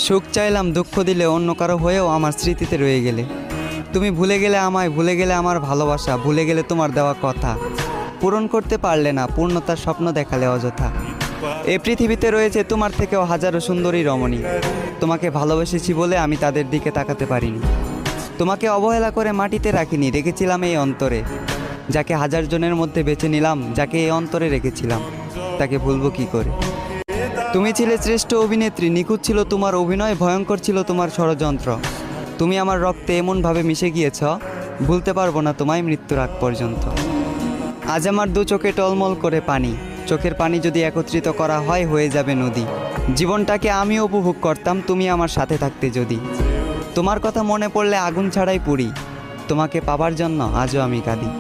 সুখ চাইলাম, দুঃখ দিলে অন্য কারো হয়েও আমার স্মৃতিতে রয়ে গেলে। তুমি ভুলে গেলে আমায়, ভুলে গেলে আমার ভালোবাসা, ভুলে গেলে তোমার দেওয়া কথা। পূরণ করতে পারলে না, পূর্ণতার স্বপ্ন দেখালে অযথা। এই পৃথিবীতে রয়েছে তোমার থেকেও হাজারো সুন্দরী রমণী। তোমাকে ভালোবেসেছি বলে আমি তাদের দিকে তাকাতে পারিনি। তোমাকে অবহেলা করে মাটিতে রাখিনি, রেখেছিলাম এই অন্তরে। যাকে হাজার জনের মধ্যে বেছে নিলাম, যাকে এই অন্তরে রেখেছিলাম, তাকে ভুলবো কি করে? তুমি ছিলে শ্রেষ্ঠ অভিনেত্রী, নিখুঁত ছিল তোমার অভিনয়, ভয়ঙ্কর ছিল তোমার ষড়যন্ত্র। তুমি আমার রক্তে এমনভাবে মিশে গিয়েছ, ভুলতে পারবো না তোমায় মৃত্যুর আগ পর্যন্ত। আজ আমার দু চোখে টলমল করে পানি, চোখের পানি যদি একত্রিত করা হয় হয়ে যাবে নদী। জীবনটাকে আমিও উপভোগ করতাম তুমি আমার সাথে থাকতে যদি। তোমার কথা মনে পড়লে আগুন ছাড়াই পুড়ি, তোমাকে পাবার জন্য আজও আমি কাঁদি।